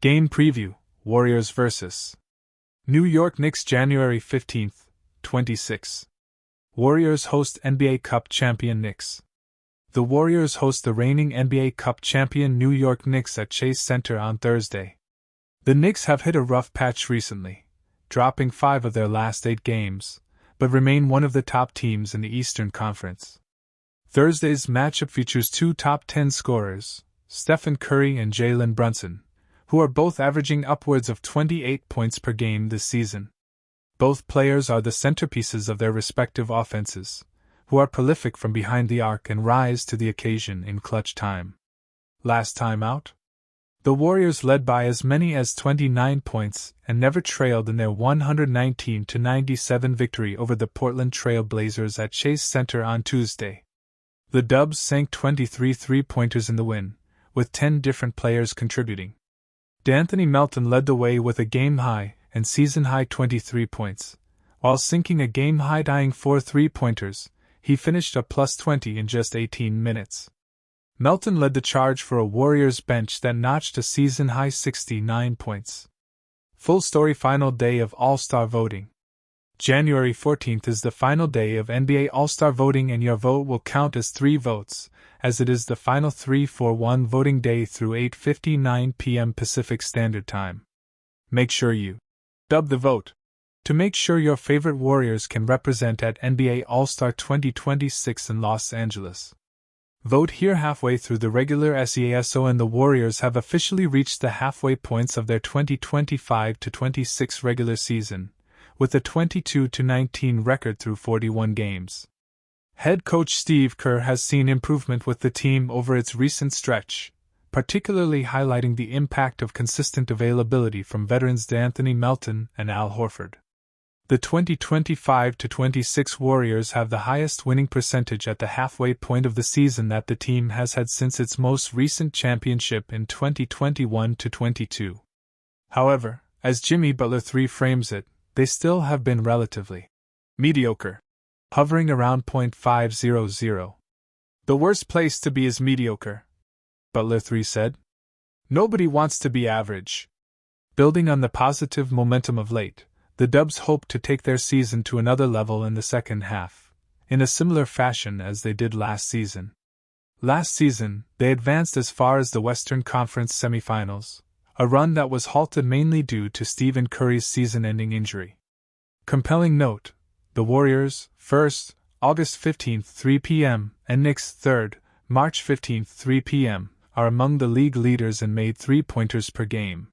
Game Preview, Warriors vs. New York Knicks January 15, 26. Warriors host NBA Cup champion Knicks. The Warriors host the reigning NBA Cup champion New York Knicks at Chase Center on Thursday. The Knicks have hit a rough patch recently, dropping 5 of their last 8 games, but remain one of the top teams in the Eastern Conference. Thursday's matchup features 2 top 10 scorers, Steph Curry and Jalen Brunson, who are both averaging upwards of 28 points per game this season. Both players are the centerpieces of their respective offenses, who are prolific from behind the arc and rise to the occasion in clutch time. Last time out? The Warriors led by as many as 29 points and never trailed in their 119-97 victory over the Portland Trail Blazers at Chase Center on Tuesday. The Dubs sank 23 three-pointers in the win, with 10 different players contributing. D'Anthony Melton led the way with a game-high and season-high 23 points. While sinking a game-high tying 4 three-pointers, he finished a plus 20 in just 18 minutes. Melton led the charge for a Warriors bench that notched a season-high 69 points. Full story: final day of All-Star voting. January 14th is the final day of NBA All-Star voting, and your vote will count as 3 votes, as it is the final 3-for-1 voting day through 8:59 p.m. Pacific Standard Time. Make sure you dub the vote to make sure your favorite Warriors can represent at NBA All-Star 2026 in Los Angeles. Vote here halfway through the regular SEASO, and the Warriors have officially reached the halfway points of their 2025-26 regular season, with a 22-19 record through 41 games. Head coach Steve Kerr has seen improvement with the team over its recent stretch, particularly highlighting the impact of consistent availability from veterans D'Anthony Melton and Al Horford. The 2025-26 Warriors have the highest winning percentage at the halfway point of the season that the team has had since its most recent championship in 2021-22. However, as Jimmy Butler III frames it, they still have been relatively mediocre, hovering around .500. The worst place to be is mediocre, Butler III said. Nobody wants to be average. Building on the positive momentum of late, the Dubs hope to take their season to another level in the second half, in a similar fashion as they did last season. Last season, they advanced as far as the Western Conference semifinals, a run that was halted mainly due to Stephen Curry's season-ending injury. Compelling note: the Warriors, 1st, August 15, 3 p.m., and Knicks, 3rd, March 15, 3 p.m., are among the league leaders in made three-pointers per game.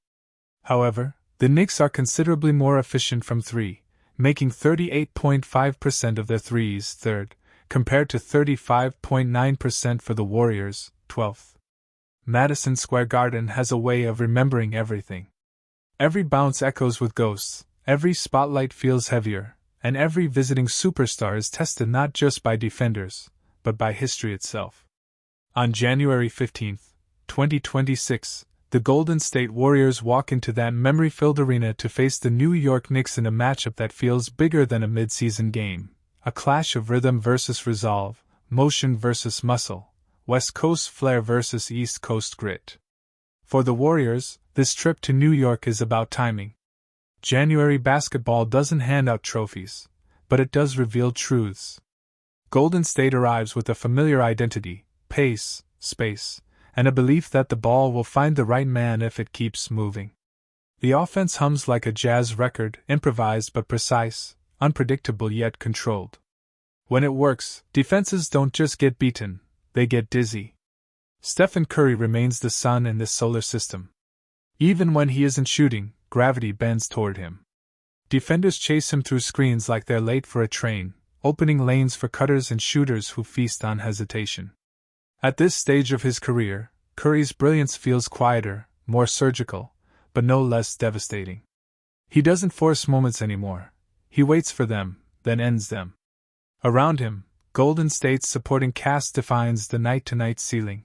However, the Knicks are considerably more efficient from 3, making 38.5% of their threes, 3rd, compared to 35.9% for the Warriors, 12th. Madison Square Garden has a way of remembering everything. Every bounce echoes with ghosts, every spotlight feels heavier, and every visiting superstar is tested not just by defenders, but by history itself. On January 15, 2026, the Golden State Warriors walk into that memory-filled arena to face the New York Knicks in a matchup that feels bigger than a mid-season game, a clash of rhythm versus resolve, motion versus muscle, West Coast flair versus East Coast grit. For the Warriors, this trip to New York is about timing. January basketball doesn't hand out trophies, but it does reveal truths. Golden State arrives with a familiar identity, pace, space, and a belief that the ball will find the right man if it keeps moving. The offense hums like a jazz record, improvised but precise, unpredictable yet controlled. When it works, defenses don't just get beaten, they get dizzy. Steph Curry remains the sun in this solar system. Even when he isn't shooting, gravity bends toward him. Defenders chase him through screens like they're late for a train, opening lanes for cutters and shooters who feast on hesitation. At this stage of his career, Curry's brilliance feels quieter, more surgical, but no less devastating. He doesn't force moments anymore. He waits for them, then ends them. Around him, Golden State's supporting cast defines the night-to-night ceiling.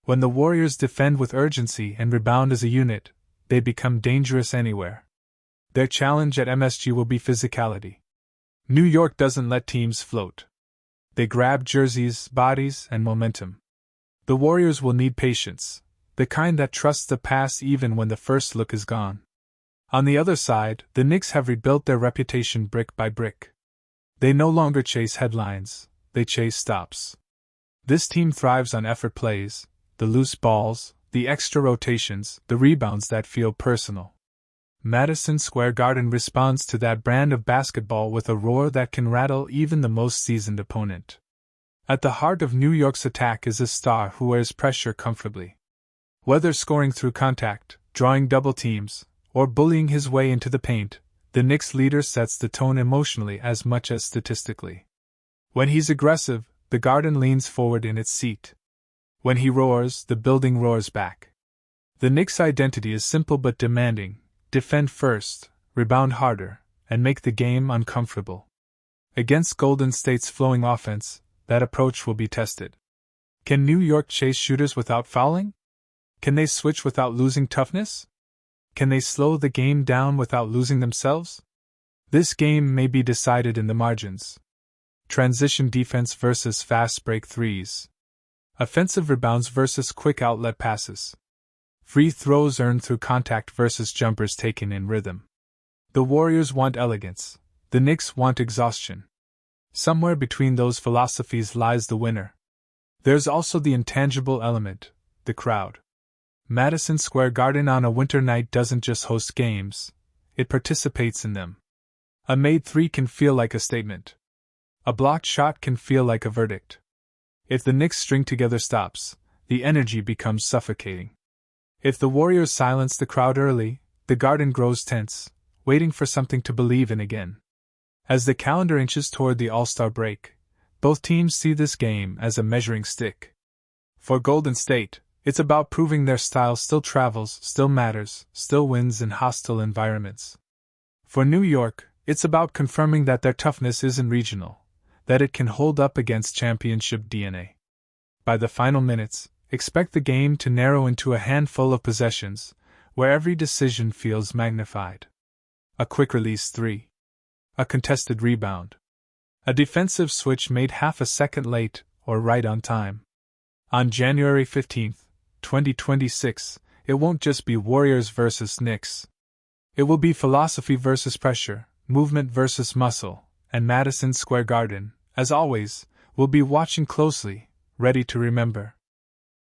When the Warriors defend with urgency and rebound as a unit, they become dangerous anywhere. Their challenge at MSG will be physicality. New York doesn't let teams float. They grab jerseys, bodies, and momentum. The Warriors will need patience, the kind that trusts the pass even when the first look is gone. On the other side, the Knicks have rebuilt their reputation brick by brick. They no longer chase headlines, they chase stops. This team thrives on effort plays, the loose balls, the extra rotations, the rebounds that feel personal. Madison Square Garden responds to that brand of basketball with a roar that can rattle even the most seasoned opponent. At the heart of New York's attack is a star who wears pressure comfortably. Whether scoring through contact, drawing double teams, or bullying his way into the paint, the Knicks leader sets the tone emotionally as much as statistically. When he's aggressive, the Garden leans forward in its seat. When he roars, the building roars back. The Knicks' identity is simple but demanding: defend first, rebound harder, and make the game uncomfortable. Against Golden State's flowing offense, that approach will be tested. Can New York chase shooters without fouling? Can they switch without losing toughness? Can they slow the game down without losing themselves? This game may be decided in the margins. Transition defense versus fast break threes. Offensive rebounds versus quick outlet passes. Free throws earned through contact versus jumpers taken in rhythm. The Warriors want elegance. The Knicks want exhaustion. Somewhere between those philosophies lies the winner. There's also the intangible element, the crowd. Madison Square Garden on a winter night doesn't just host games, it participates in them. A made three can feel like a statement. A blocked shot can feel like a verdict. If the Knicks string together stops, the energy becomes suffocating. If the Warriors silence the crowd early, the Garden grows tense, waiting for something to believe in again. As the calendar inches toward the All-Star break, both teams see this game as a measuring stick. For Golden State, it's about proving their style still travels, still matters, still wins in hostile environments. For New York, it's about confirming that their toughness isn't regional, that it can hold up against championship DNA. By the final minutes, expect the game to narrow into a handful of possessions, where every decision feels magnified. A quick release three. A contested rebound. A defensive switch made half a second late or right on time. On January 15, 2026, it won't just be Warriors versus Knicks. It will be philosophy versus pressure, movement versus muscle, and Madison Square Garden, as always, will be watching closely, ready to remember.